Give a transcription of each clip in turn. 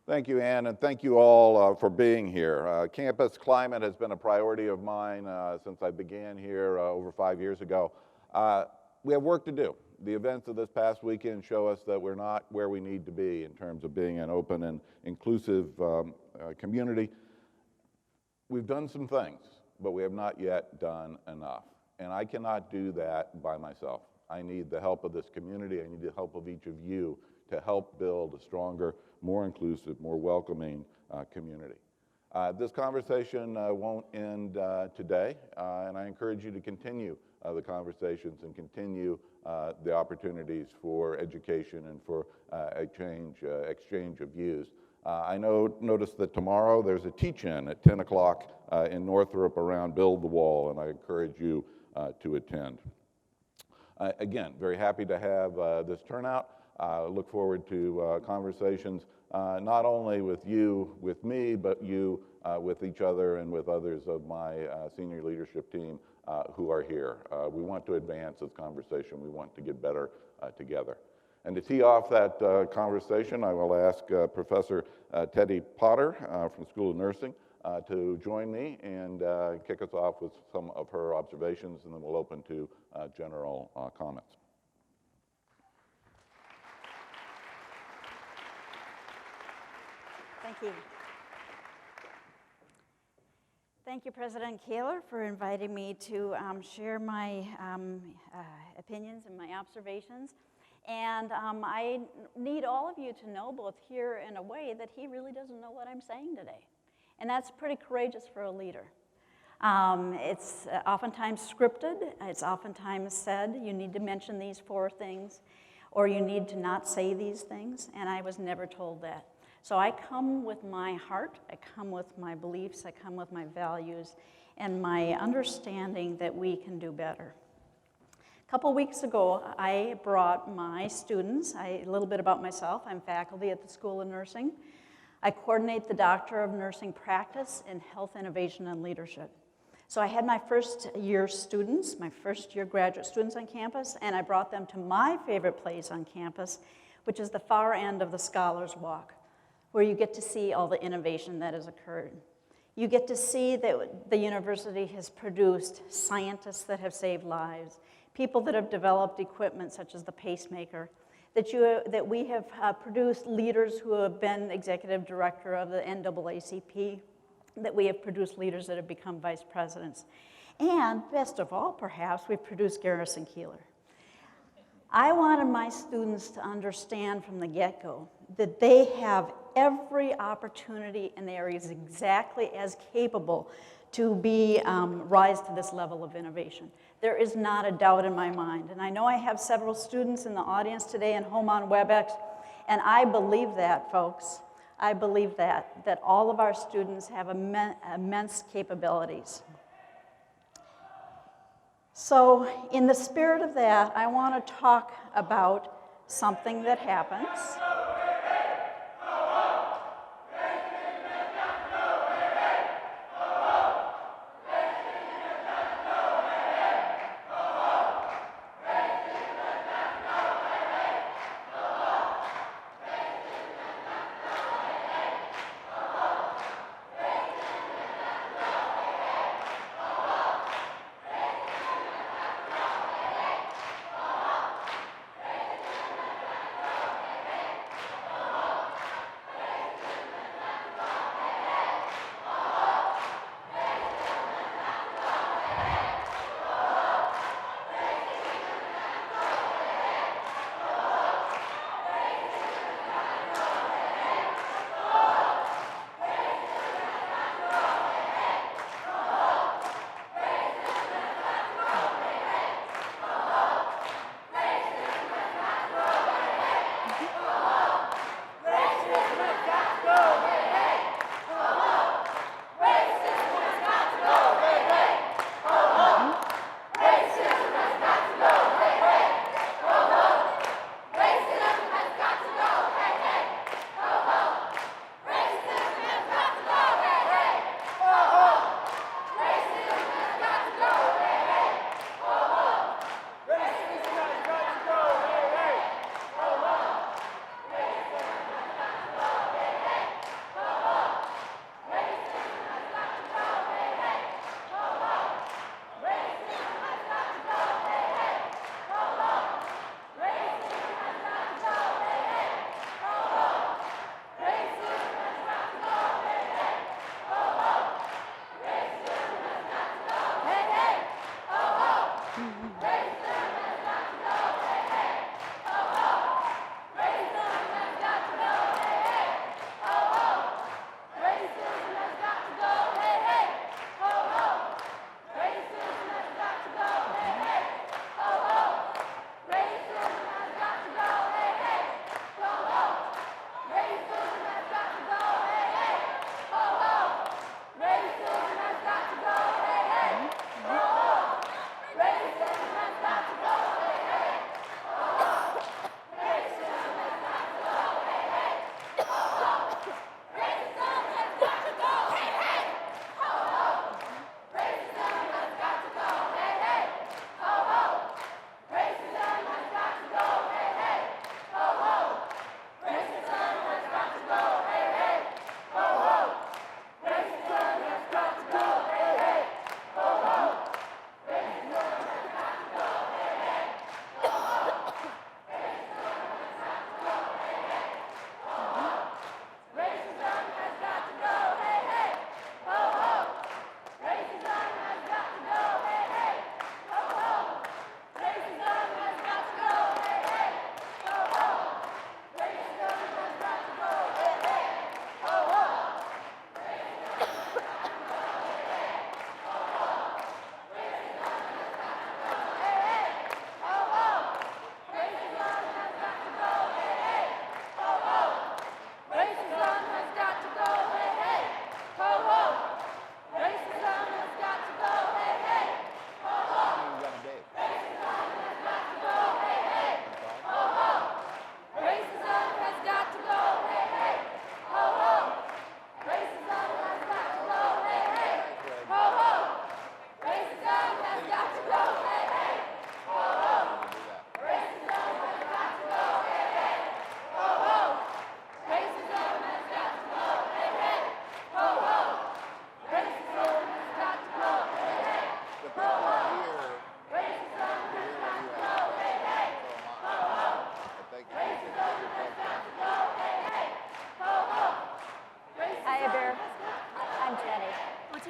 Thank you, Ann, and thank you all for being here. Campus climate has been a priority of mine since I began here over 5 years ago. We have work to do. The events of this past weekend show us that we're not where we need to be in terms of being an open and inclusive community. We've done some things, but we have not yet done enough. And I cannot do that by myself. I need the help of this community. I need the help of each of you to help build a stronger, more inclusive, more welcoming community. This conversation won't end today, and I encourage you to continue the conversations and continue the opportunities for education and for exchange of views. I notice that tomorrow there's a teach-in at 10 o'clock in Northrop around Build the Wall, and I encourage you to attend. Again, very happy to have this turnout. Look forward to conversations not only with you, with me, but you with each other and with others of my senior leadership team who are here. We want to advance this conversation. We want to get better together. And to tee off that conversation, I will ask Professor Teddy Potter from the School of Nursing to join me and kick us off with some of her observations, and then we'll open to general comments. Thank you. Thank you, President Kaler, for inviting me to share my opinions and my observations. And I need all of you to know, both here and away, that he really doesn't know what I'm saying today. And that's pretty courageous for a leader. It's oftentimes scripted. It's oftentimes said, you need to mention these 4 things, or you need to not say these things, and I was never told that. So I come with my heart, I come with my beliefs, I come with my values, and my understanding that we can do better. A couple weeks ago, I brought my students, a little bit about myself. I'm faculty at the School of Nursing. I coordinate the Doctor of Nursing practice in health innovation and leadership. So I had my first year students, my first year graduate students on campus, and I brought them to my favorite place on campus, which is the far end of the Scholars Walk, where you get to see all the innovation that has occurred. You get to see that the university has produced scientists that have saved lives, people that have developed equipment such as the pacemaker, that we have produced leaders who have been executive director of the NAACP, that we have produced leaders that have become vice presidents. And best of all, perhaps, we've produced Garrison Keillor. I wanted my students to understand from the get-go that they have every opportunity and they are exactly as capable to rise to this level of innovation. There is not a doubt in my mind. And I know I have several students in the audience today and home on WebEx, and I believe that, folks. I believe that all of our students have immense capabilities. So in the spirit of that, I want to talk about something that happens.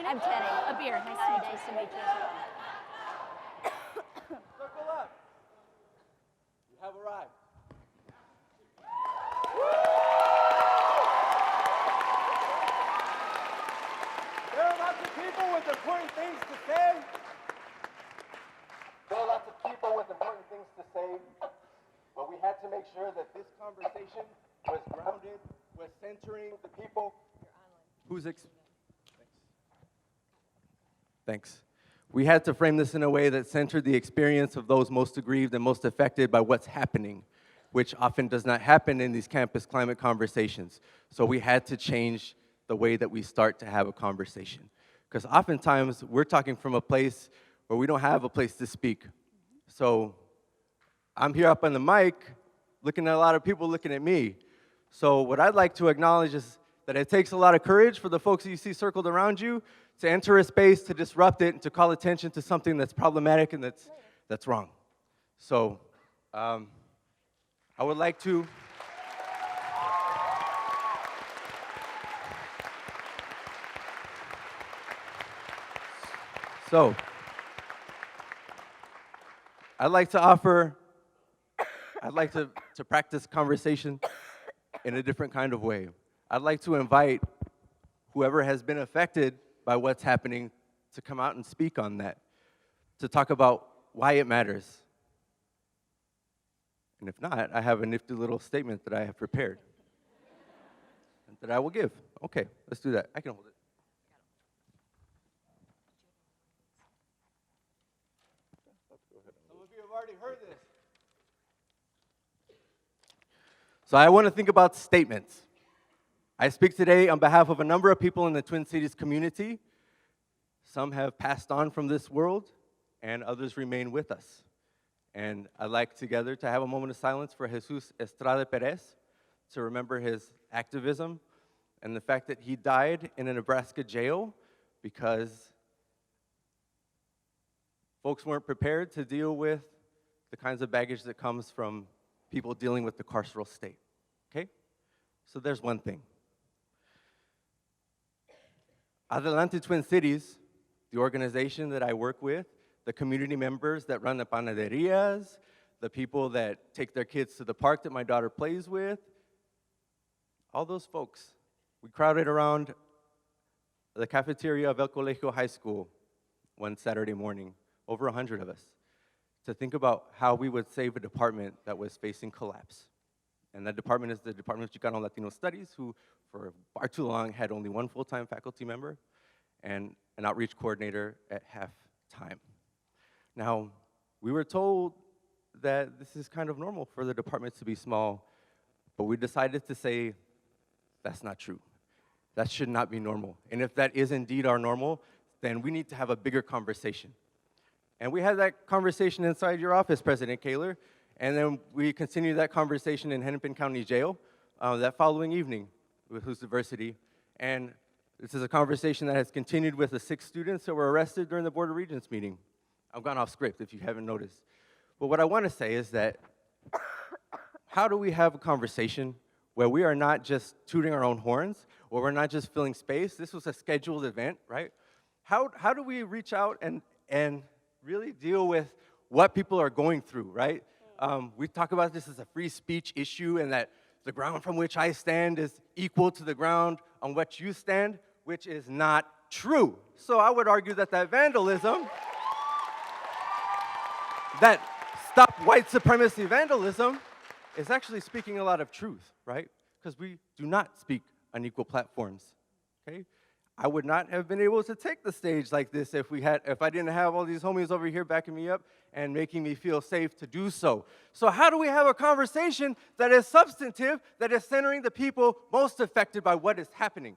I'm Teddy. A beer. Nice Hi, to meet you. nice to meet you as well. Circle up. You have arrived. There are lots of people with important things to say. There are lots of people with important things to say, but we had to make sure that this conversation was grounded, was centering the people Thanks. We had to frame this in a way that centered the experience of those most aggrieved and most affected by what's happening, which often does not happen in these campus climate conversations. So we had to change the way that we start to have a conversation. Because oftentimes, we're talking from a place where we don't have a place to speak. So I'm here up on the mic, looking at a lot of people looking at me. So what I'd like to acknowledge is that it takes a lot of courage for the folks that you see circled around you to enter a space, to disrupt it, and to call attention to something that's problematic and that's wrong. So I would like to I'd like to practice conversation in a different kind of way. I'd like to invite whoever has been affected by what's happening to come out and speak on that, to talk about why it matters. And if not, I have a nifty little statement that I have prepared that I will give. Okay, let's do that. I can hold it. Some of you have already heard this. So I want to think about statements. I speak today on behalf of a number of people in the Twin Cities community. Some have passed on from this world, and others remain with us. And I'd like together to have a moment of silence for Jesus Estrada Perez, to remember his activism and the fact that he died in a Nebraska jail because folks weren't prepared to deal with the kinds of baggage that comes from people dealing with the carceral state, okay? So there's one thing. Adelante Twin Cities, the organization that I work with, the community members that run the panaderias, the people that take their kids to the park that my daughter plays with, all those folks, we crowded around the cafeteria of El Colegio High School one Saturday morning, over 100 of us, to think about how we would save a department that was facing collapse. And that department is the Department of Chicano Latino Studies, who for far too long had only one full-time faculty member and an outreach coordinator at half-time. Now, we were told that this is kind of normal for the departments to be small, but we decided to say that's not true. That should not be normal. And if that is indeed our normal, then we need to have a bigger conversation. And we had that conversation inside your office, President Kaler, and then we continued that conversation in Hennepin County Jail that following evening with Who's Diversity. And this is a conversation that has continued with the 6 students that were arrested during the Board of Regents meeting. I've gone off script if you haven't noticed. But what I want to say is that how do we have a conversation where we are not just tooting our own horns, where we're not just filling space? This was a scheduled event, right? How do we reach out and really deal with what people are going through, right? We talk about this as a free speech issue and that the ground from which I stand is equal to the ground on which you stand, which is not true. So I would argue that that vandalism, that stop white supremacy vandalism, is actually speaking a lot of truth, right? Because we do not speak on equal platforms, okay? I would not have been able to take the stage like this if I didn't have all these homies over here backing me up and making me feel safe to do so. So how do we have a conversation that is substantive, that is centering the people most affected by what is happening?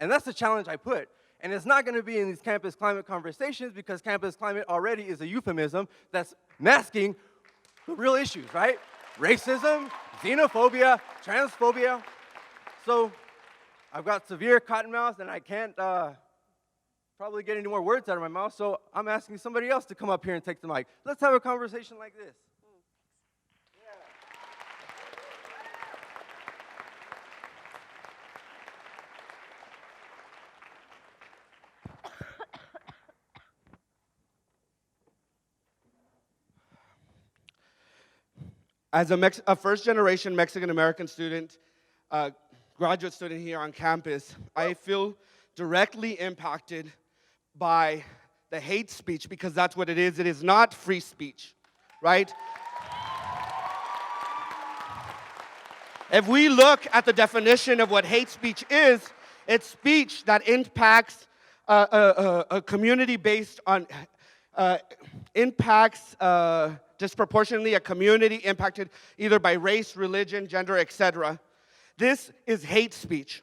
And that's the challenge I put. And it's not going to be in these campus climate conversations because campus climate already is a euphemism that's masking the real issues, right? Racism, xenophobia, transphobia. So I've got severe cotton mouth, and I can't probably get any more words out of my mouth, so I'm asking somebody else to come up here and take the mic. Let's have a conversation like this. Yeah. As a first-generation Mexican-American student, graduate student here on campus, I feel directly impacted by the hate speech, because that's what it is. It is not free speech, right? If we look at the definition of what hate speech is, it's speech that impacts a community based on, impacts disproportionately a community impacted either by race, religion, gender, etc. This is hate speech.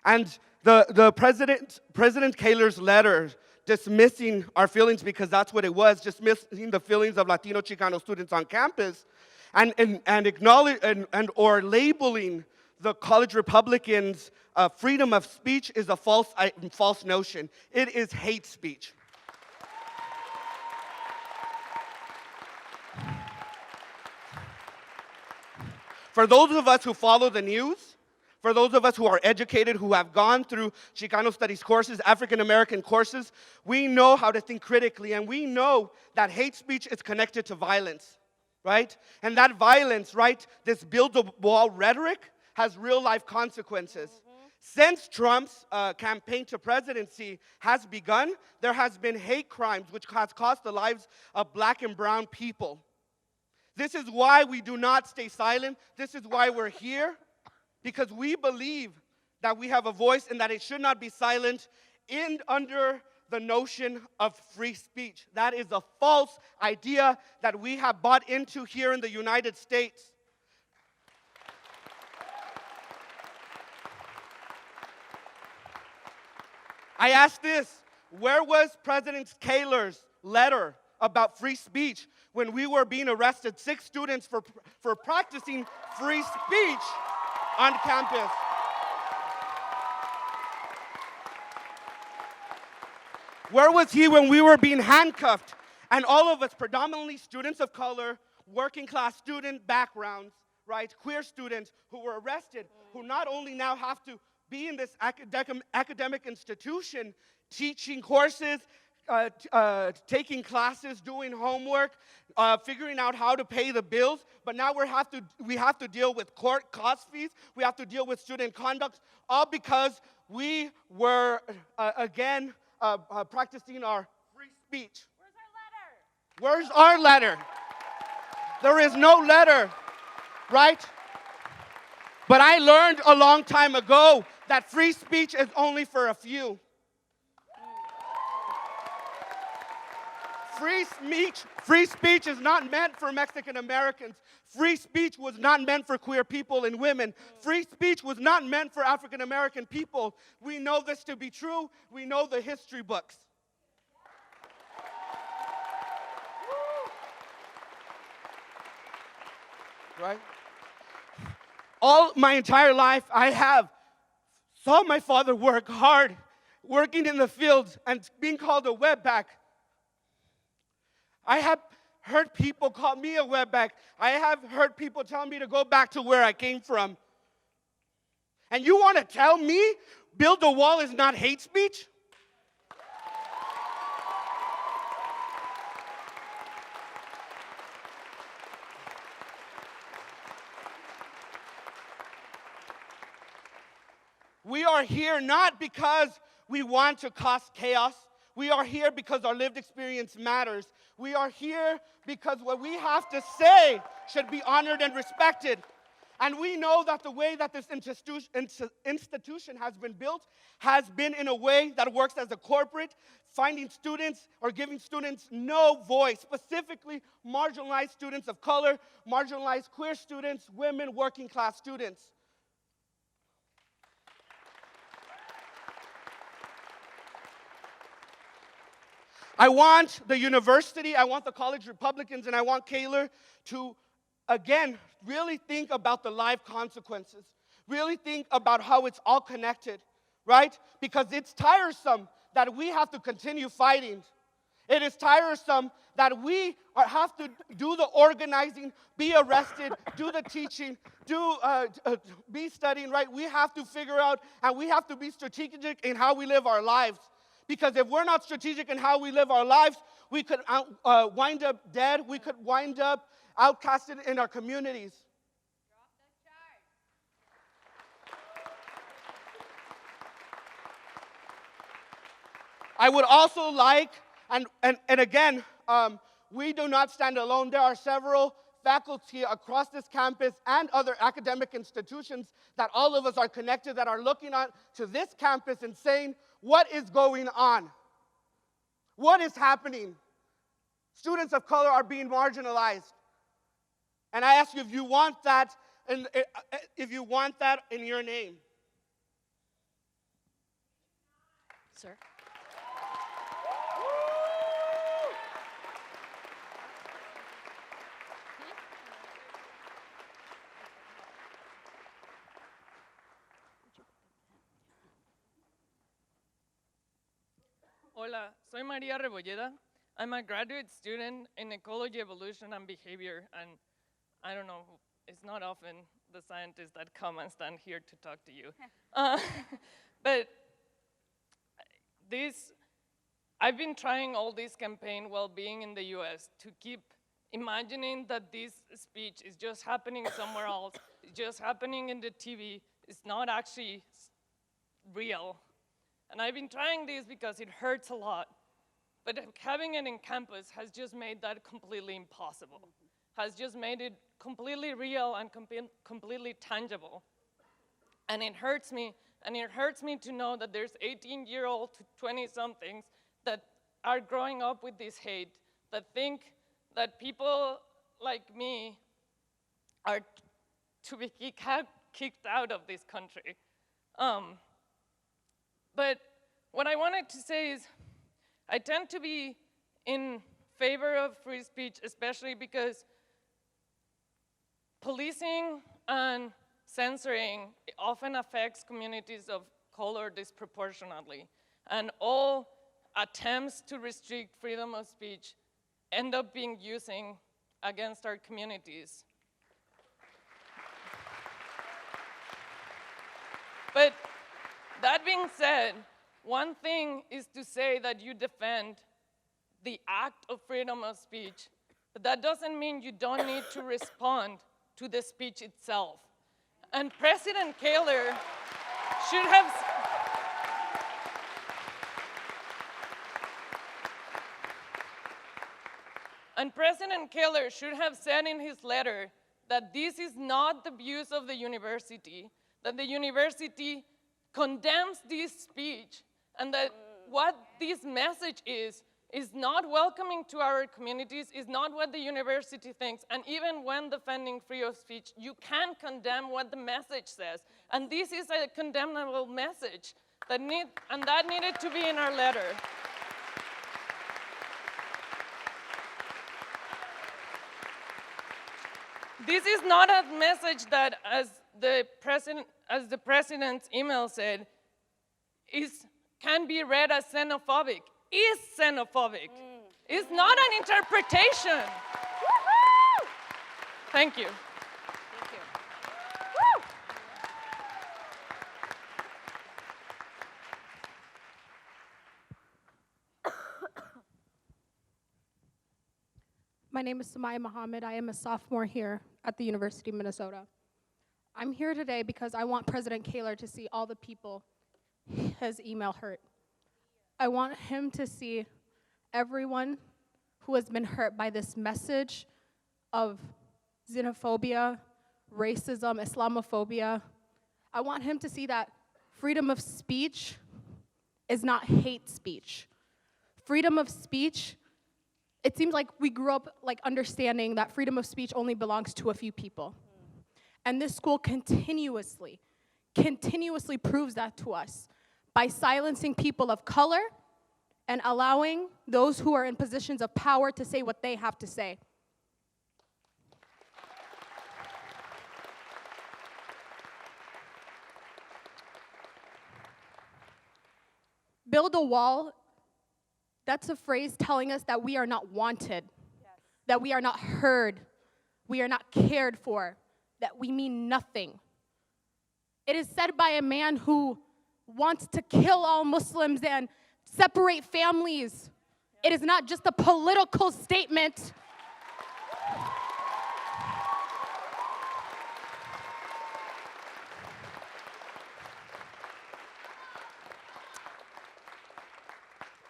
And the President Kaler's letter dismissing our feelings, because that's what it was, dismissing the feelings of Latino Chicano students on campus, and acknowledge or labeling the college Republicans' freedom of speech is a false notion. It is hate speech. For those of us who follow the news, for those of us who are educated, who have gone through Chicano studies courses, African American courses, we know how to think critically, and we know that hate speech is connected to violence, right? And that violence, right, this build a wall rhetoric has real life consequences. Since Trump's campaign to presidency has begun, there has been hate crimes which has cost the lives of Black and brown people. This is why we do not stay silent. This is why we're here. Because we believe that we have a voice and that it should not be silent under the notion of free speech. That is a false idea that we have bought into here in the United States. I ask this, where was President Kaler's letter about free speech when we were being arrested, 6 students for practicing free speech on campus? Where was he when we were being handcuffed? And all of us, predominantly students of color, working class student backgrounds, right, queer students who were arrested, who not only now have to be in this academic institution, teaching courses, taking classes, doing homework, figuring out how to pay the bills, but now we have to deal with court cost fees, we have to deal with student conduct, all because we were, practicing our free speech. Where's our letter? There is no letter, right? But I learned a long time ago that free speech is only for a few. Free speech is not meant for Mexican Americans. Free speech was not meant for queer people and women. Free speech was not meant for African American people. We know this to be true. We know the history books. Right? All my entire life, I have saw my father work hard, working in the fields and being called a wetback. I have heard people call me a wetback. I have heard people tell me to go back to where I came from. And you want to tell me build a wall is not hate speech? We are here not because we want to cause chaos. We are here because our lived experience matters. We are here because what we have to say should be honored and respected. And we know that the way that this institution has been built has been in a way that works as a corporate, finding students or giving students no voice, specifically marginalized students of color, marginalized queer students, women, working class students. I want the university, I want the college Republicans, and I want Kaler to, again, really think about the life consequences. Really think about how it's all connected, right? Because it's tiresome that we have to continue fighting. It is tiresome that we have to do the organizing, be arrested, do the teaching, be studying, right? We have to figure out, and we have to be strategic in how we live our lives. Because if we're not strategic in how we live our lives, we could wind up dead. We could wind up outcasted in our communities. I would also like, and again, we do not stand alone. There are several faculty across this campus and other academic institutions that all of us are connected, that are looking on to this campus and saying, what is going on? What is happening? Students of color are being marginalized. And I ask you if you want that, if you want that in your name. Sir. Hola, soy María Rebolleda. I'm a graduate student in ecology, evolution, and behavior, and I don't know, it's not often the scientists that come and stand here to talk to you. But I've been trying all this campaign while being in the US to keep imagining that this speech is just happening somewhere else, it's just happening in the TV, it's not actually real. And I've been trying this because it hurts a lot. But having it in campus has just made that completely impossible, has just made it completely real and completely tangible. And it hurts me to know that there's 18-year-old to 20-somethings that are growing up with this hate, that think that people like me are to be kicked out of this country. But what I wanted to say is, I tend to be in favor of free speech, especially because policing and censoring often affects communities of color disproportionately. And all attempts to restrict freedom of speech end up being using against our communities. But that being said, one thing is to say that you defend the act of freedom of speech, but that doesn't mean you don't need to respond to the speech itself. And President Kaler should have said in his letter that this is not the views of the university, that the university condemns this speech, and that what this message is not welcoming to our communities, is not what the university thinks. And even when defending freedom of speech, you can condemn what the message says. And this is a condemnable message that needed to be in our letter. This is not a message that, as the president's email said, can be read as xenophobic. Is xenophobic. It's not an interpretation. Woo-hoo! Thank you. Thank you. Woo! My name is Samaya Muhammad. I am a sophomore here at the University of Minnesota. I'm here today because I want President Kaler to see all the people his email hurt. I want him to see everyone who has been hurt by this message of xenophobia, racism, Islamophobia. I want him to see that freedom of speech is not hate speech. Freedom of speech, it seems like we grew up like understanding that freedom of speech only belongs to a few people. And this school continuously proves that to us by silencing people of color and allowing those who are in positions of power to say what they have to say. Build a wall, that's a phrase telling us that we are not wanted, that we are not heard, we are not cared for, that we mean nothing. It is said by a man who wants to kill all Muslims and separate families. It is not just a political statement.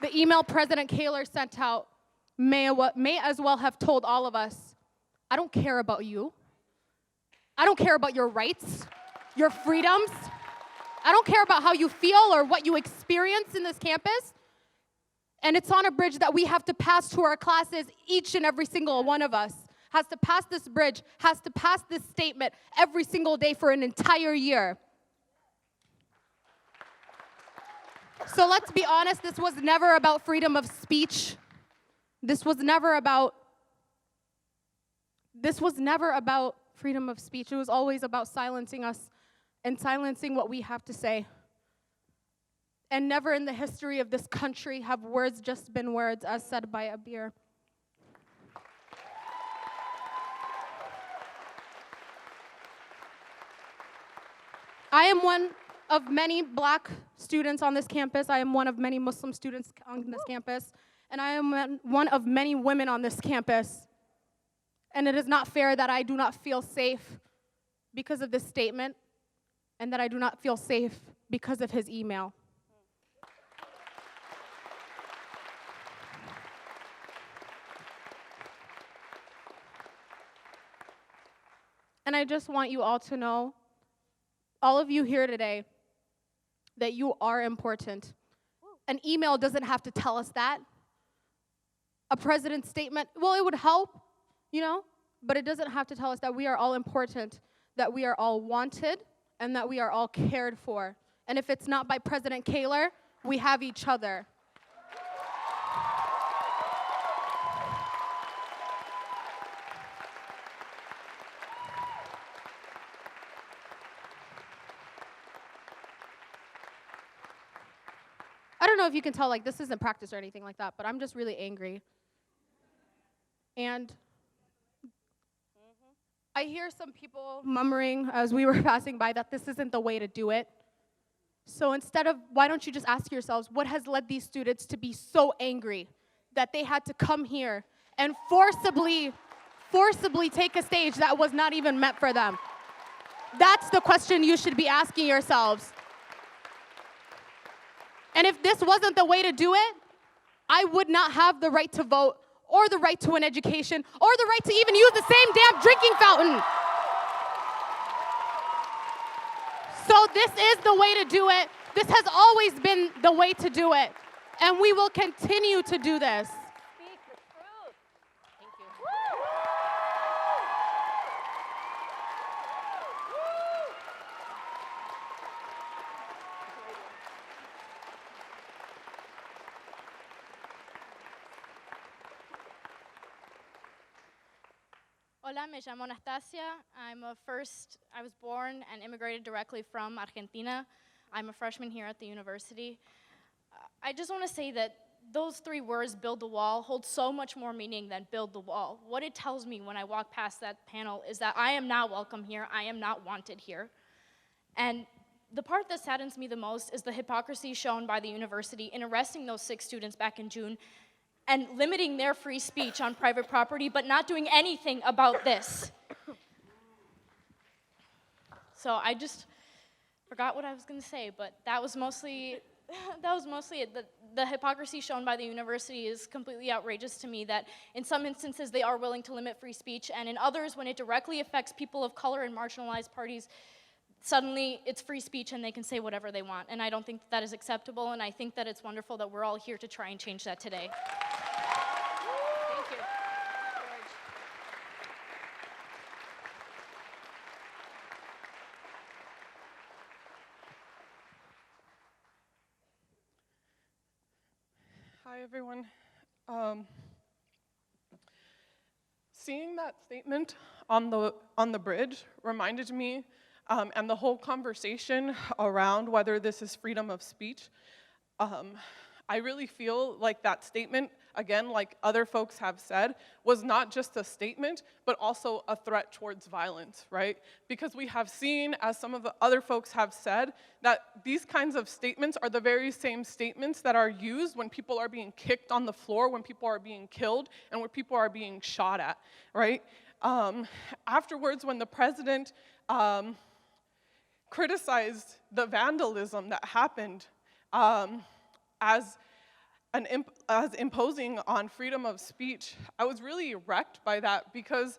The email President Kaler sent out may as well have told all of us, I don't care about you. I don't care about your rights, your freedoms. I don't care about how you feel or what you experience in this campus. And it's on a bridge that we have to pass to our classes, each and every single one of us has to pass this bridge, has to pass this statement every single day for an entire year. So let's be honest, this was never about freedom of speech. This was never about freedom of speech. It was always about silencing us and silencing what we have to say. And never in the history of this country have words just been words, as said by Abir. I am one of many black students on this campus. I am one of many Muslim students on this campus. And I am one of many women on this campus. And it is not fair that I do not feel safe because of this statement and that I do not feel safe because of his email. And I just want you all to know, all of you here today, that you are important. An email doesn't have to tell us that. A president's statement, well, it would help, you know, but it doesn't have to tell us that we are all important, that we are all wanted, and that we are all cared for. And if it's not by President Kaler, we have each other. I don't know if you can tell, like, this isn't practice or anything like that, but I'm just really angry. And I hear some people murmuring as we were passing by that this isn't the way to do it. So instead of, why don't you just ask yourselves, what has led these students to be so angry that they had to come here and forcibly take a stage that was not even meant for them? That's the question you should be asking yourselves. And if this wasn't the way to do it, I would not have the right to vote or the right to an education or the right to even use the same damn drinking fountain. So this is the way to do it. This has always been the way to do it. And we will continue to do this. Speak the truth. Thank you. Hola, me llamo Anastasia. I was born and immigrated directly from Argentina. I'm a freshman here at the university. I just want to say that those three words, build the wall, hold so much more meaning than build the wall. What it tells me when I walk past that panel is that I am not welcome here, I am not wanted here. And the part that saddens me the most is the hypocrisy shown by the university in arresting those 6 students back in June and limiting their free speech on private property, but not doing anything about this. So I just forgot what I was gonna say, but that was mostly it. The hypocrisy shown by the university is completely outrageous to me, that in some instances they are willing to limit free speech, and in others, when it directly affects people of color and marginalized parties, suddenly it's free speech and they can say whatever they want. And I don't think that is acceptable, and I think that it's wonderful that we're all here to try and change that today. Thank you, George. Hi, everyone. Seeing that statement on the bridge reminded me, and the whole conversation around whether this is freedom of speech, I really feel like that statement, again, like other folks have said, was not just a statement, but also a threat towards violence, right? Because we have seen, as some of the other folks have said, that these kinds of statements are the very same statements that are used when people are being kicked on the floor, when people are being killed, and when people are being shot at, right? Afterwards, when the president criticized the vandalism that happened, as as imposing on freedom of speech, I was really wrecked by that because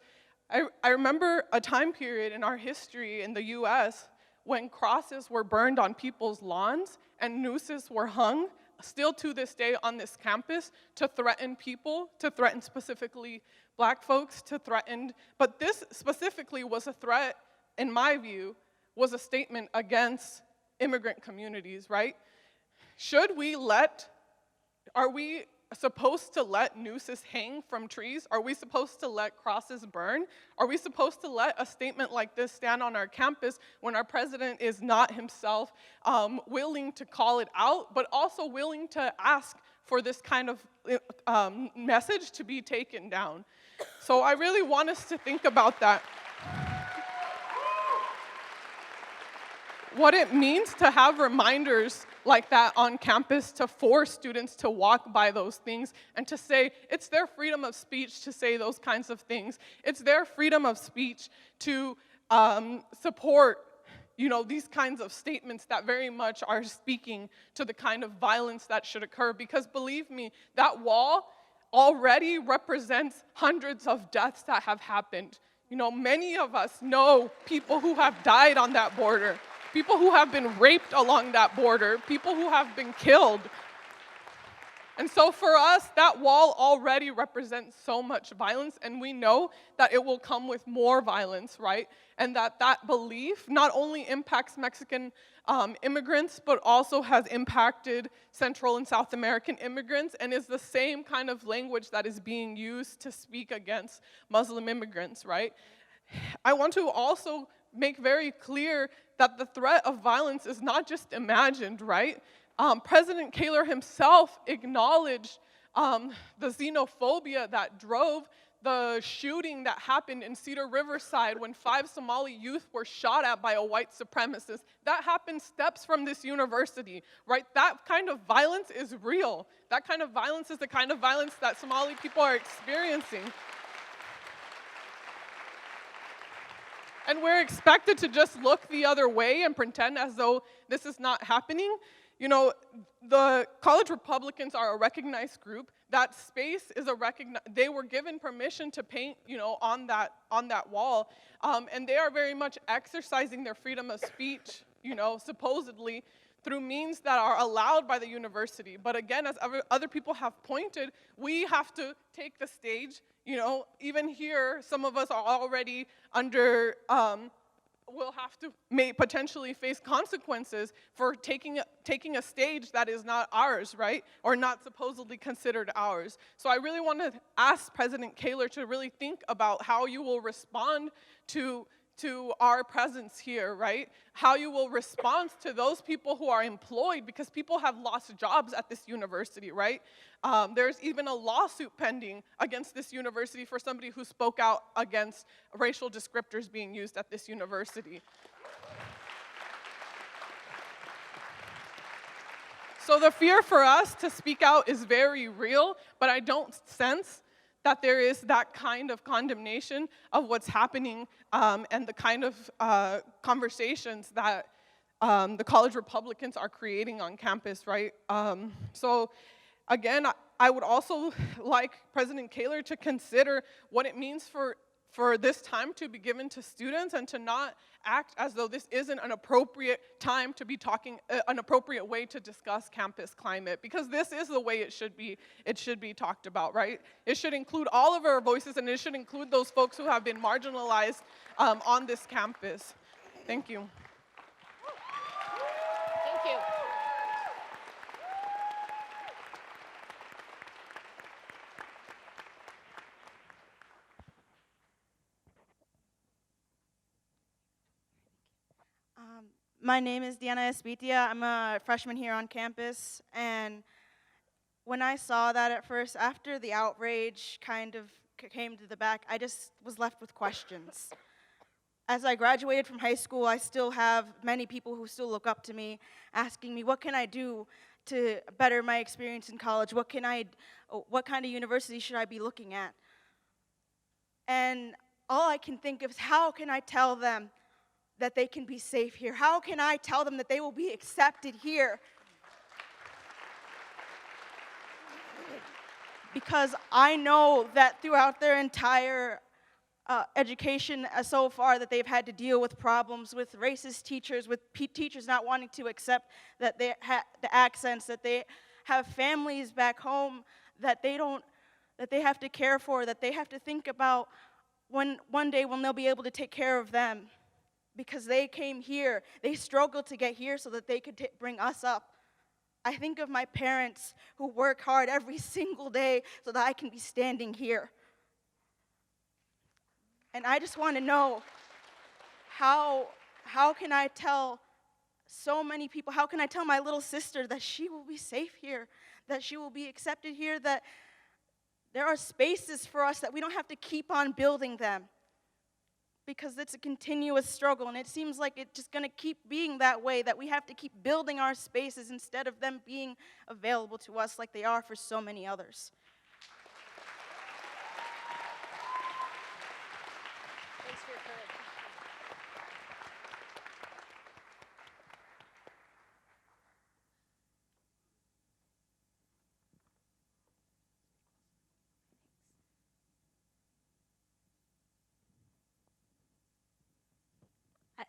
I remember a time period in our history in the US when crosses were burned on people's lawns and nooses were hung, still to this day on this campus, to threaten people, to threaten specifically Black folks, but this specifically was a threat, in my view, was a statement against immigrant communities, right? Are we supposed to let nooses hang from trees? Are we supposed to let crosses burn? Are we supposed to let a statement like this stand on our campus when our president is not himself willing to call it out, but also willing to ask for this kind of message to be taken down? So I really want us to think about that. What it means to have reminders like that on campus to force students to walk by those things and to say it's their freedom of speech to say those kinds of things. It's their freedom of speech to support, these kinds of statements that very much are speaking to the kind of violence that should occur. Because believe me, that wall already represents hundreds of deaths that have happened. Many of us know people who have died on that border. People who have been raped along that border, people who have been killed. And so for us, that wall already represents so much violence, and we know that it will come with more violence, right? And that belief not only impacts Mexican immigrants, but also has impacted Central and South American immigrants, and is the same kind of language that is being used to speak against Muslim immigrants, right? I want to also make very clear that the threat of violence is not just imagined, right? President Kaler himself acknowledged the xenophobia that drove the shooting that happened in Cedar Riverside when 5 Somali youth were shot at by a white supremacist. That happened steps from this university, right? That kind of violence is real. That kind of violence is the kind of violence that Somali people are experiencing. And we're expected to just look the other way and pretend as though this is not happening. The college Republicans are a recognized group. That space is they were given permission to paint, on that wall. And they are very much exercising their freedom of speech, supposedly, through means that are allowed by the university. But again, as other people have pointed, we have to take the stage. Even here, some of us are already under, will have to potentially face consequences for taking a stage that is not ours, right? Or not supposedly considered ours. So I really want to ask President Kaler to really think about how you will respond to our presence here, right? How you will respond to those people who are employed, because people have lost jobs at this university, right? There's even a lawsuit pending against this university for somebody who spoke out against racial descriptors being used at this university. So the fear for us to speak out is very real, but I don't sense that there is that kind of condemnation of what's happening and the kind of conversations that the college Republicans are creating on campus, right? So again, I would also like President Kaler to consider what it means for this time to be given to students and to not act as though this isn't an appropriate time to be talking, an appropriate way to discuss campus climate, because this is the way it should be talked about, right? It should include all of our voices, and it should include those folks who have been marginalized on this campus. Thank you. Thank you. My name is Diana Espitia. I'm a freshman here on campus, and when I saw that at first, after the outrage kind of came to the back, I just was left with questions. As I graduated from high school, I still have many people who still look up to me, asking me, what can I do to better my experience in college? What kind of university should I be looking at? And all I can think of is, how can I tell them that they can be safe here? How can I tell them that they will be accepted here? because I know that throughout their entire education so far that they've had to deal with problems with racist teachers, with teachers not wanting to accept that they the accents, that they have families back home that they have to care for, that they have to think about one day when they'll be able to take care of them, because they came here, they struggled to get here so that they could bring us up. I think of my parents who work hard every single day so that I can be standing here. And I just want to know, how can I tell so many people, how can I tell my little sister that she will be safe here, that she will be accepted here, that there are spaces for us, that we don't have to keep on building them, because it's a continuous struggle, and it seems like it's just going to keep being that way, that we have to keep building our spaces instead of them being available to us like they are for so many others. Thanks for your courage.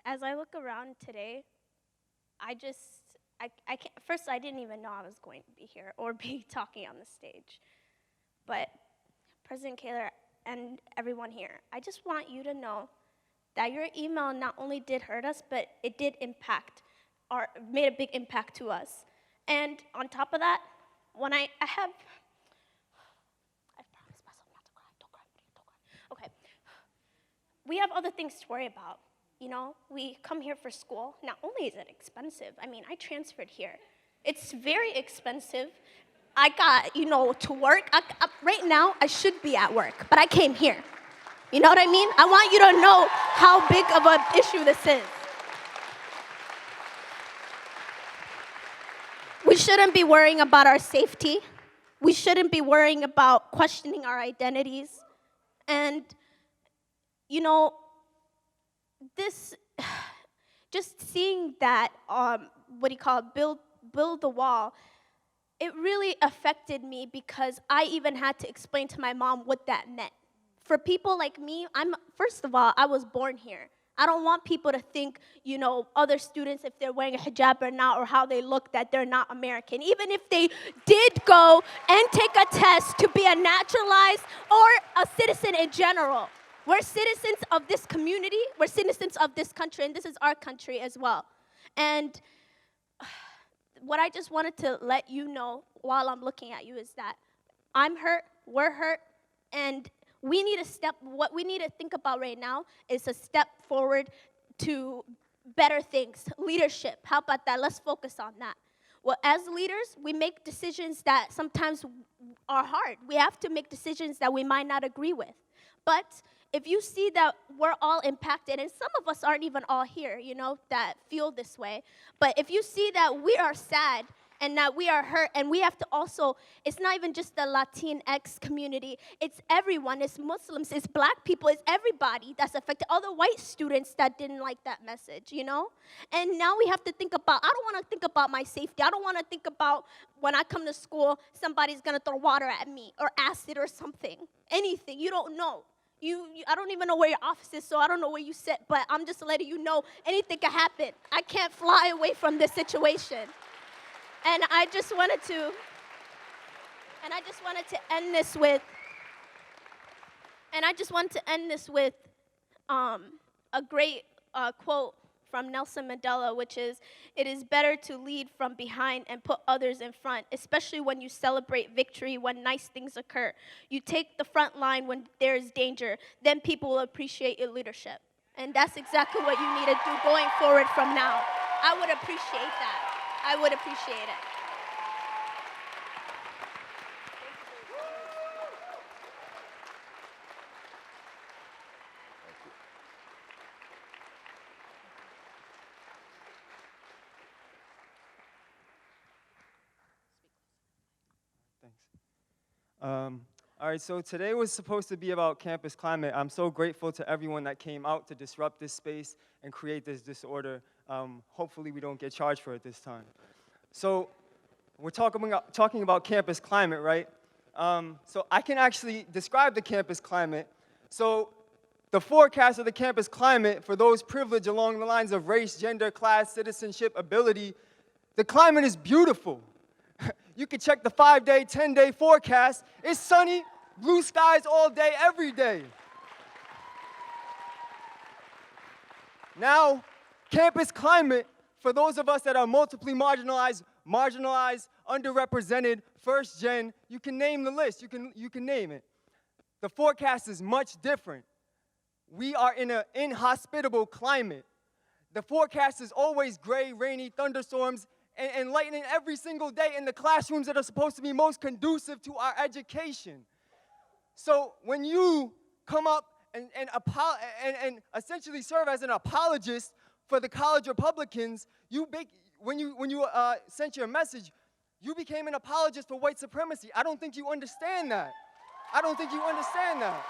As I look around today, I can't, first I didn't even know I was going to be here or be talking on the stage. But President Kaler and everyone here, I just want you to know that your email not only did hurt us, but it did made a big impact to us. And on top of that, when I promised myself not to cry, don't cry. Okay. We have other things to worry about. You know, we come here for school. Not only is it expensive, I mean, I transferred here. It's very expensive. I got, to work. Right now, I should be at work, but I came here. You know what I mean? I want you to know how big of an issue this is. We shouldn't be worrying about our safety. We shouldn't be worrying about questioning our identities. And, this, just seeing that, build the wall, it really affected me because I even had to explain to my mom what that meant. For people like me, first of all, I was born here. I don't want people to think, other students, if they're wearing a hijab or not, or how they look, that they're not American. Even if they did go and take a test to be a naturalized or a citizen in general. We're citizens of this community, we're citizens of this country, and this is our country as well. And what I just wanted to let you know while I'm looking at you is that I'm hurt, we're hurt, and what we need to think about right now is a step forward to better things, leadership. How about that? Let's focus on that. Well, as leaders, we make decisions that sometimes are hard. We have to make decisions that we might not agree with. But if you see that we're all impacted, and some of us aren't even all here, that feel this way, but if you see that we are sad and that we are hurt, and we have to also, it's not even just the Latinx community, it's everyone, it's Muslims, it's black people, it's everybody that's affected, all the white students that didn't like that message, And now we have to think about, I don't want to think about my safety. I don't want to think about when I come to school, somebody's going to throw water at me or acid or something, anything, you don't know. I don't even know where your office is, so I don't know where you sit, but I'm just letting you know anything can happen. I can't fly away from this situation. And I just wanted to end this with, a great quote from Nelson Mandela, which is, "It is better to lead from behind and put others in front, especially when you celebrate victory, when nice things occur. You take the front line when there is danger, then people will appreciate your leadership." And that's exactly what you need to do going forward from now. I would appreciate that. I would appreciate it. All right, so today was supposed to be about campus climate. I'm so grateful to everyone that came out to disrupt this space and create this disorder. Hopefully we don't get charged for it this time. So we're talking about campus climate, right? So I can actually describe the campus climate. So the forecast of the campus climate for those privileged along the lines of race, gender, class, citizenship, ability, the climate is beautiful. You can check the 5-day, 10-day forecast. It's sunny, blue skies all day, every day. Now, campus climate, for those of us that are multiply marginalized, underrepresented, first gen, you can name the list, you can name it. The forecast is much different. We are in an inhospitable climate. The forecast is always gray, rainy, thunderstorms, and lightning every single day in the classrooms that are supposed to be most conducive to our education. So when you come up and essentially serve as an apologist for the college Republicans, when you sent your message, you became an apologist for white supremacy. I don't think you understand that. I don't think you understand that.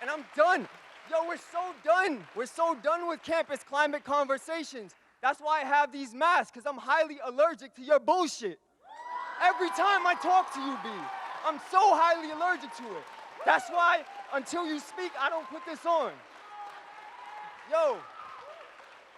And I'm done. Yo, we're so done. We're so done with campus climate conversations. That's why I have these masks, because I'm highly allergic to your bullshit. Every time I talk to you, B, I'm so highly allergic to it. That's why, until you speak, I don't put this on. Yo,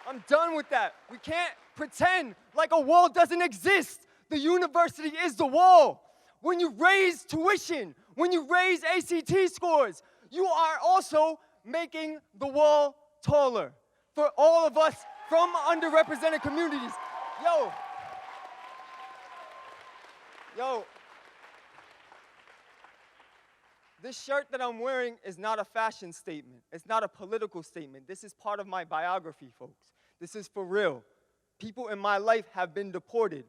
I'm done with that. We can't pretend like a wall doesn't exist. The university is the wall. When you raise tuition, when you raise ACT scores, you are also making the wall taller for all of us from underrepresented communities. Yo, this shirt that I'm wearing is not a fashion statement. It's not a political statement. This is part of my biography, folks. This is for real. People in my life have been deported.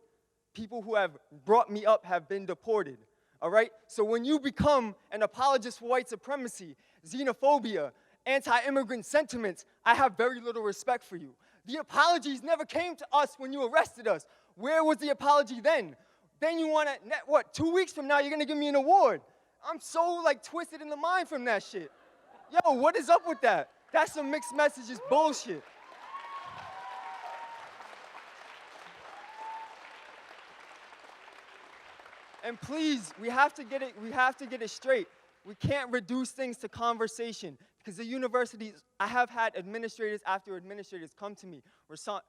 People who have brought me up have been deported. All right? So when you become an apologist for white supremacy, xenophobia, anti-immigrant sentiments, I have very little respect for you. The apologies never came to us when you arrested us. Where was the apology then? Then you want to, 2 weeks from now, you're going to give me an award. I'm so, twisted in the mind from that shit. Yo, what is up with that? That's some mixed messages bullshit. And please, we have to get it straight. We can't reduce things to conversation, because the universities, I have had administrators after administrators come to me. Rasan,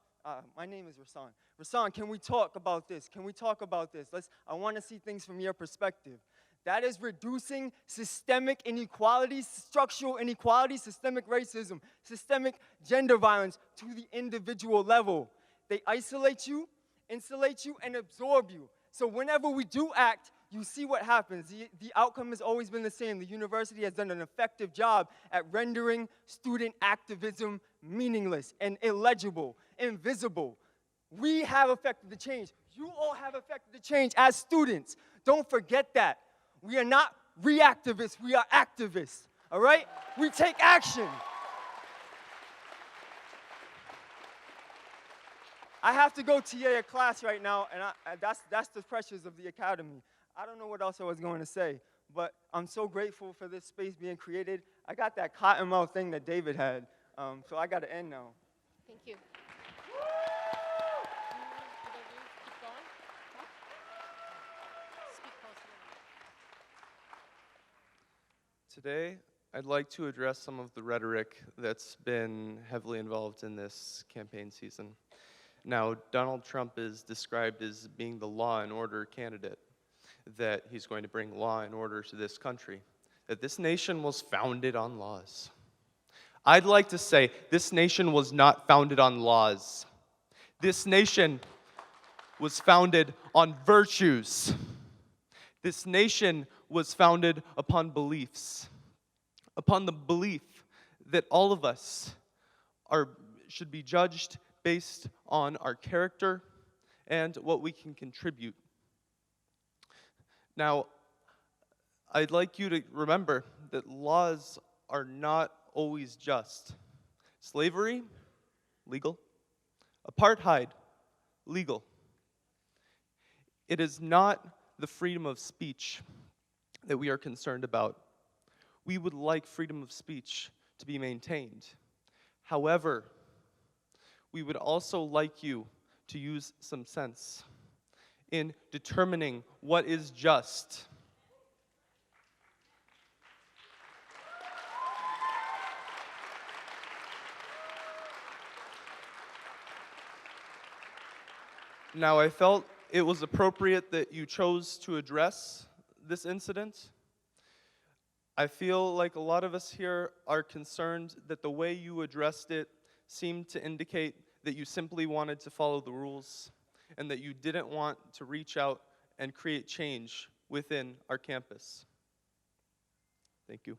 my name is Rasan. Rasan, can we talk about this? Can we talk about this? I want to see things from your perspective. That is reducing systemic inequalities, structural inequalities, systemic racism, systemic gender violence to the individual level. They isolate you, insulate you, and absorb you. So whenever we do act, you see what happens. The outcome has always been the same. The university has done an effective job at rendering student activism meaningless and illegible, invisible. We have affected the change. You all have affected the change as students. Don't forget that. We are not reactivists, we are activists, all right? We take action. I have to go TA a class right now, and that's the pressures of the academy. I don't know what else I was going to say, but I'm so grateful for this space being created. I got that cottonmouth thing that David had, so I got to end now. Thank you. Today, I'd like to address some of the rhetoric that's been heavily involved in this campaign season. Now, Donald Trump is described as being the law and order candidate, that he's going to bring law and order to this country, that this nation was founded on laws. I'd like to say this nation was not founded on laws. This nation was founded on virtues. This nation was founded upon beliefs, upon the belief that all of us should be judged based on our character and what we can contribute. Now, I'd like you to remember that laws are not always just. Slavery, legal. Apartheid, legal. It is not the freedom of speech that we are concerned about. We would like freedom of speech to be maintained. However, we would also like you to use some sense in determining what is just. Now, I felt it was appropriate that you chose to address this incident. I feel like a lot of us here are concerned that the way you addressed it seemed to indicate that you simply wanted to follow the rules and that you didn't want to reach out and create change within our campus. Thank you.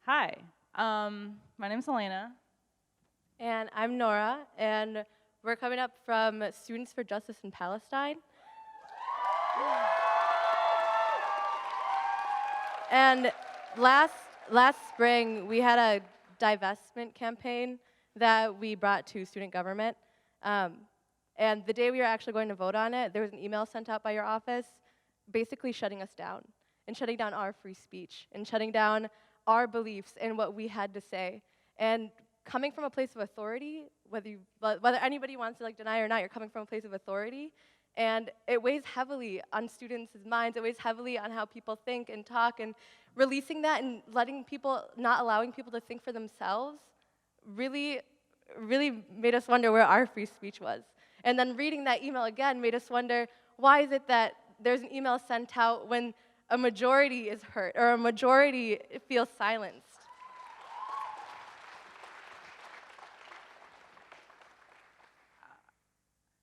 Hi, my name's Elena. And I'm Nora, and we're coming up from Students for Justice in Palestine. And last spring, we had a divestment campaign that we brought to student government. And the day we were actually going to vote on it, there was an email sent out by your office basically shutting us down, and shutting down our free speech, and shutting down our beliefs and what we had to say. And coming from a place of authority, whether anybody wants to like deny or not, you're coming from a place of authority, and it weighs heavily on students' minds. It weighs heavily on how people think and talk, and releasing that and not allowing people to think for themselves really made us wonder where our free speech was. And then reading that email again made us wonder, why is it that there's an email sent out when a majority is hurt or a majority feels silenced?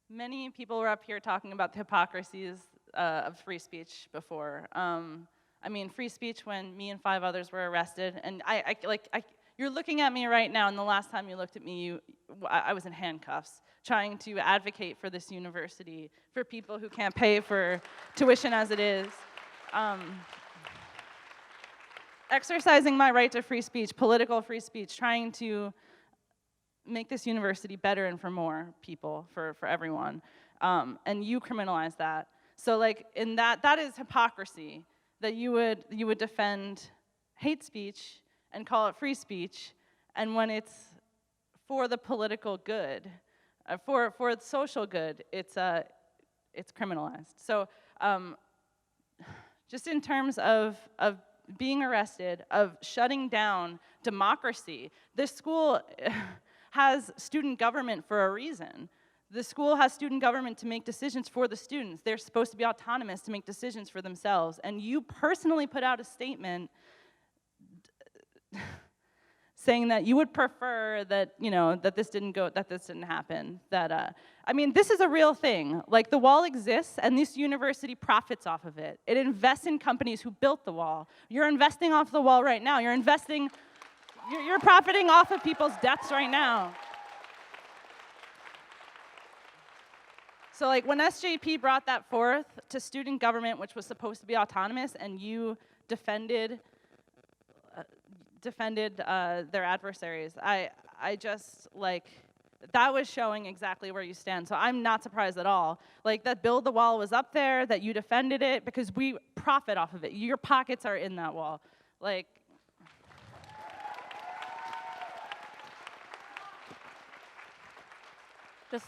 Many people were up here talking about the hypocrisies of free speech before. I mean, free speech when me and 5 others were arrested, and you're looking at me right now, and the last time you looked at me, I was in handcuffs, trying to advocate for this university, for people who can't pay for tuition as it is. Exercising my right to free speech, political free speech, trying to make this university better and for more people, for everyone. And you criminalize that. So like in that is hypocrisy, that you would defend hate speech and call it free speech, and when it's for the political good, for the social good, it's criminalized. So just in terms of being arrested, of shutting down democracy, this school has student government for a reason. The school has student government to make decisions for the students. They're supposed to be autonomous to make decisions for themselves. And you personally put out a statement saying that you would prefer that, that this didn't happen. I mean, this is a real thing. Like, the wall exists, and this university profits off of it. It invests in companies who built the wall. You're investing off the wall right now. You're profiting off of people's deaths right now. So like when SJP brought that forth to student government, which was supposed to be autonomous, and you defended their adversaries, I just like, that was showing exactly where you stand. So I'm not surprised at all. Like that Build the Wall was up there, that you defended it, because we profit off of it. Your pockets are in that wall. Like, Just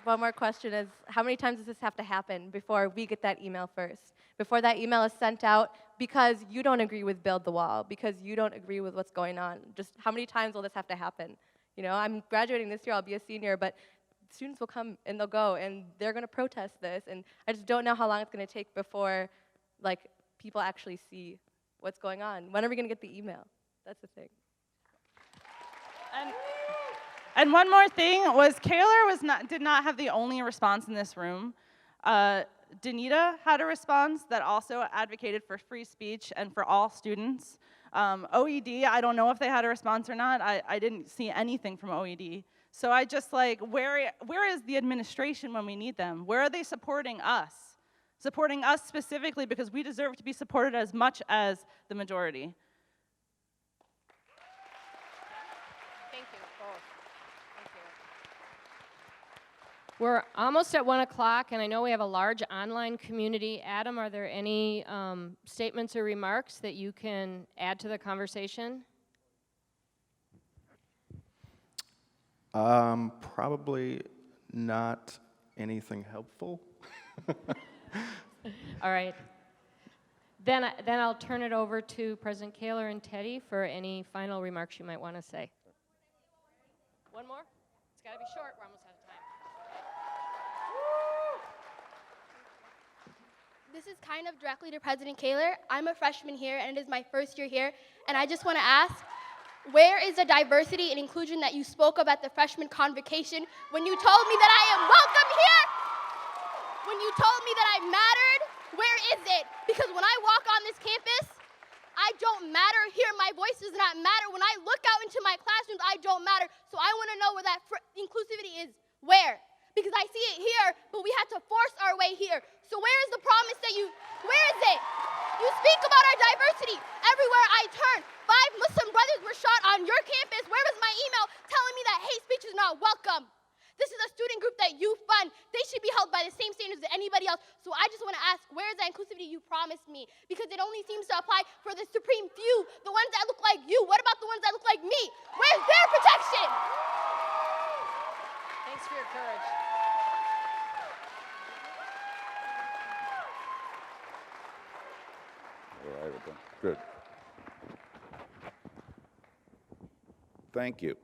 one more question is, how many times does this have to happen before we get that email first? Before that email is sent out because you don't agree with Build the Wall, because you don't agree with what's going on? Just how many times will this have to happen? I'm graduating this year, I'll be a senior, but students will come and they'll go and they're gonna protest this, and I just don't know how long it's gonna take before people actually see what's going on. When are we gonna get the email? That's the thing. And one more thing was, Kaylor did not have the only response in this room. Danita had a response that also advocated for free speech and for all students. OED, I don't know if they had a response or not. I didn't see anything from OED. So I just where is the administration when we need them? Where are they supporting us? Supporting us specifically because we deserve to be supported as much as the majority. We're almost at 1 o'clock, and I know we have a large online community. Adam, are there any statements or remarks that you can add to the conversation? Probably not anything helpful. All right. Then I'll turn it over to President Kaler and Teddy for any final remarks you might want to say. One more? It's got to be short. We're almost out of time. This is kind of directly to President Kaler. I'm a freshman here, and it is my first year here. And I just want to ask, where is the diversity and inclusion that you spoke of at the freshman convocation when you told me that I am welcome here? When you told me that I mattered, where is it? Because when I walk on this campus, I don't matter here. My voice does not matter. When I look out into my classrooms, I don't matter. So I want to know where that inclusivity is. Where? Because I see it here, but we had to force our way here. So where is the promise that where is it? You speak about our diversity. Everywhere I turn, 5 Muslim brothers were shot on your campus. Where was my email telling me that hate speech is not welcome? This is a student group that you fund. They should be held by the same standards as anybody else. So I just want to ask, where is that inclusivity you promised me? Because it only seems to apply for the supreme few, the ones that look like you. What about the ones that look like me? Where's their protection? Thanks for your courage. All right, good. Thank you.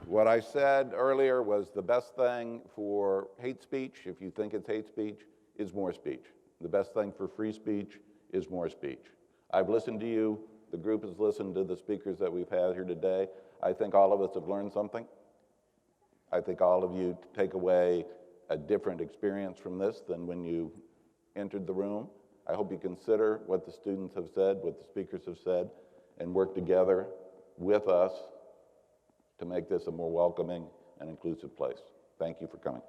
What I said earlier was the best thing for hate speech, if you think it's hate speech, is more speech. The best thing for free speech is more speech. I've listened to you. The group has listened to the speakers that we've had here today. I think all of us have learned something. I think all of you take away a different experience from this than when you entered the room. I hope you consider what the students have said, what the speakers have said, and work together with us to make this a more welcoming and inclusive place. Thank you for coming.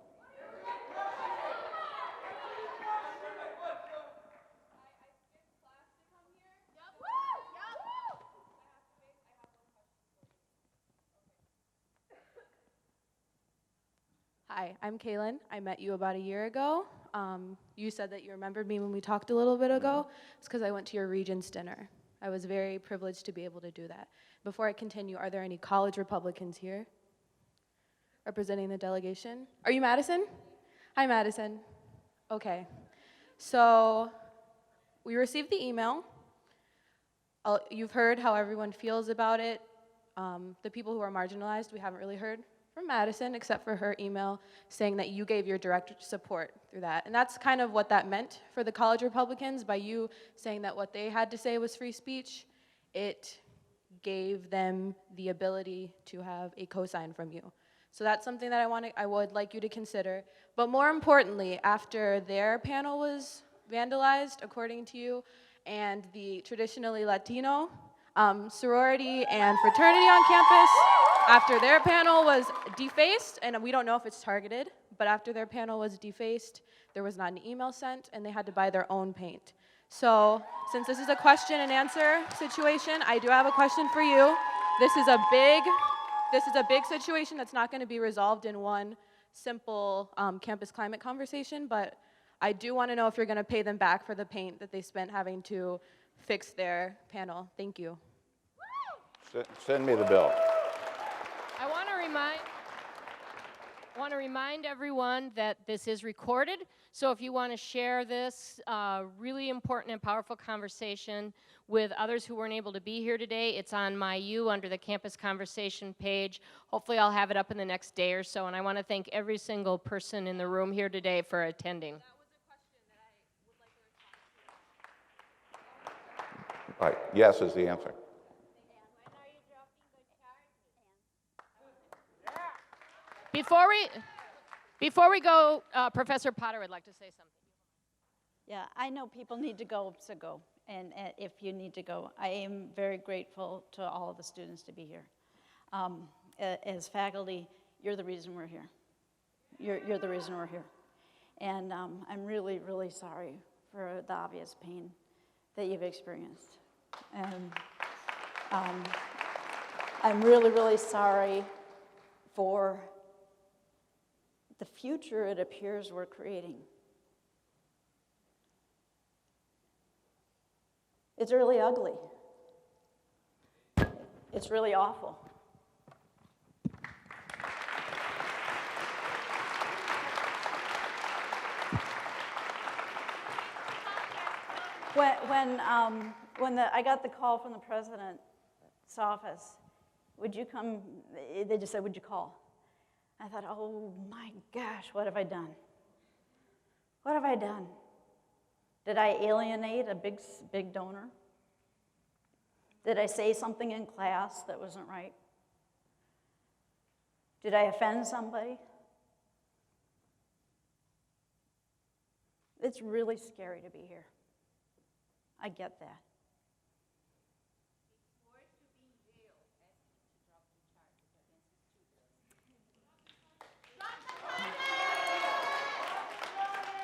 Hi, I'm Kaylin. I met you about a year ago. You said that you remembered me when we talked a little bit ago. It's because I went to your Regents dinner. I was very privileged to be able to do that. Before I continue, are there any college Republicans here representing the delegation? Are you Madison? Hi, Madison. Okay. So we received the email. You've heard how everyone feels about it. The people who are marginalized, we haven't really heard from Madison, except for her email saying that you gave your direct support through that. And that's kind of what that meant for the college Republicans. By you saying that what they had to say was free speech, it gave them the ability to have a cosign from you. So that's something that I would like you to consider. But more importantly, after their panel was vandalized, according to you, and the traditionally Latino sorority and fraternity on campus, after their panel was defaced, and we don't know if it's targeted, but after their panel was defaced, there was not an email sent, and they had to buy their own paint. So since this is a question and answer situation, I do have a question for you. This is a big situation that's not going to be resolved in one simple campus climate conversation, but I do want to know if you're going to pay them back for the paint that they spent having to fix their panel. Thank you. Send me the bill. I want to remind everyone that this is recorded. So if you want to share this really important and powerful conversation with others who weren't able to be here today, it's on MyU under the campus conversation page. Hopefully I'll have it up in the next day or so. And I want to thank every single person in the room here today for attending. All right, yes is the answer. Before we go, Professor Potter would like to say something. Yeah, I know people need to go, so go. And if you need to go, I am very grateful to all of the students to be here. As faculty, you're the reason we're here. You're the reason we're here. And I'm really, really sorry for the obvious pain that you've experienced. And I'm really, really sorry for the future it appears we're creating. It's really ugly. It's really awful. When I got the call from the president's office, would you come? They just said, would you call? I thought, oh my gosh, what have I done? What have I done? Did I alienate a big donor? Did I say something in class that wasn't right? Did I offend somebody? It's really scary to be here. I get that.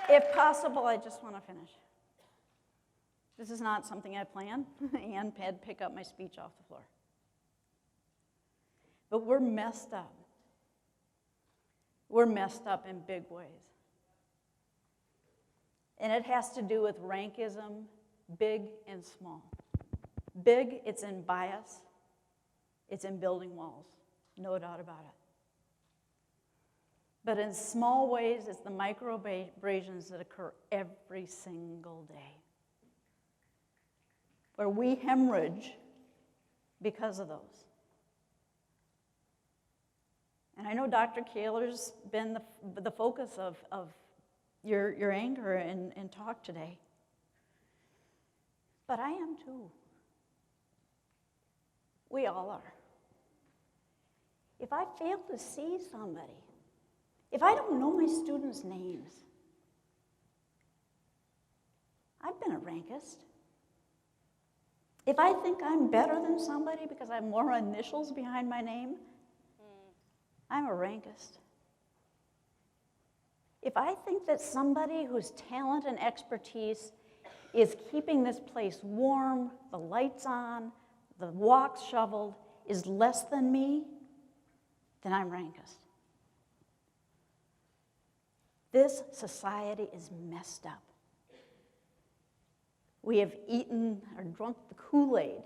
If possible, I just want to finish. This is not something I planned, and had pick up my speech off the floor. But we're messed up. We're messed up in big ways. And it has to do with rankism, big and small. Big, it's in bias. It's in building walls, no doubt about it. But in small ways, it's the microabrasions that occur every single day, where we hemorrhage because of those. And I know Dr. Kaler's been the focus of your anger and talk today. But I am too. We all are. If I fail to see somebody, if I don't know my students' names, I've been a rankist. If I think I'm better than somebody because I have more initials behind my name, I'm a rankist. If I think that somebody whose talent and expertise is keeping this place warm, the lights on, the walks shoveled, is less than me, then I'm rankist. This society is messed up. We have eaten or drunk the Kool-Aid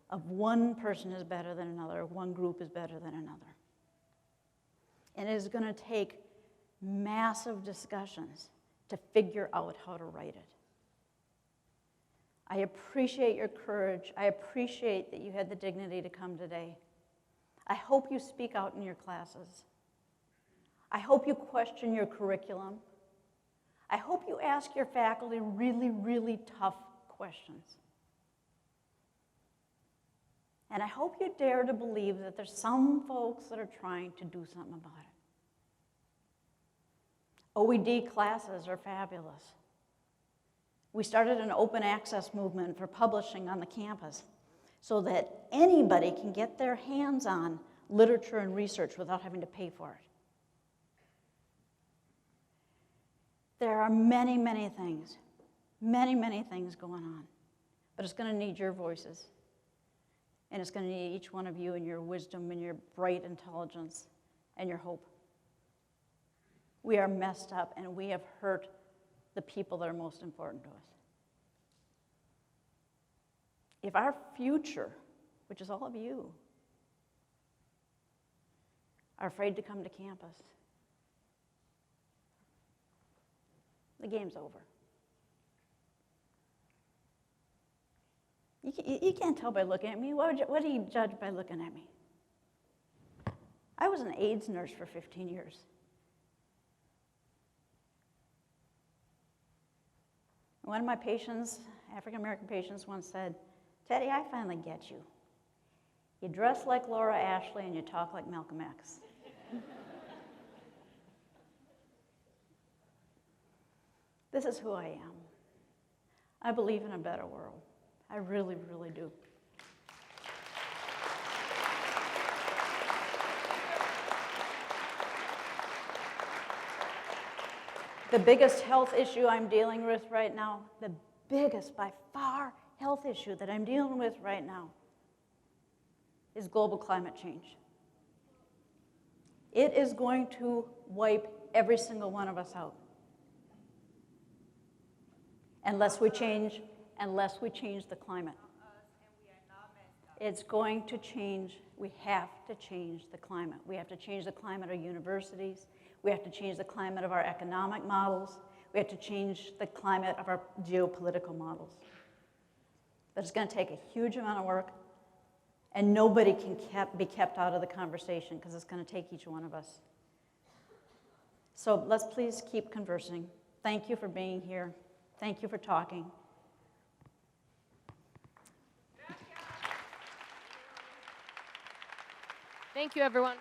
of one person is better than another, one group is better than another. And it is going to take massive discussions to figure out how to right it. I appreciate your courage. I appreciate that you had the dignity to come today. I hope you speak out in your classes. I hope you question your curriculum. I hope you ask your faculty really, really tough questions. And I hope you dare to believe that there's some folks that are trying to do something about it. OED classes are fabulous. We started an open access movement for publishing on the campus so that anybody can get their hands on literature and research without having to pay for it. There are many, many things going on, but it's going to need your voices, and it's going to need each one of you and your wisdom and your bright intelligence and your hope. We are messed up, and we have hurt the people that are most important to us. If our future, which is all of you, are afraid to come to campus, the game's over. You can't tell by looking at me. What do you judge by looking at me? I was an AIDS nurse for 15 years. One of my patients, African-American patients, once said, "Teddy, I finally get you. You dress like Laura Ashley and you talk like Malcolm X." This is who I am. I believe in a better world. I really, really do. The biggest health issue I'm dealing with right now, the biggest by far health issue that I'm dealing with right now is global climate change. It is going to wipe every single one of us out. Unless we change the climate. It's going to change. We have to change the climate. We have to change the climate of universities. We have to change the climate of our economic models. We have to change the climate of our geopolitical models. But it's going to take a huge amount of work, and nobody can be kept out of the conversation because it's going to take each one of us. So let's please keep conversing. Thank you for being here. Thank you for talking. Thank you, everyone.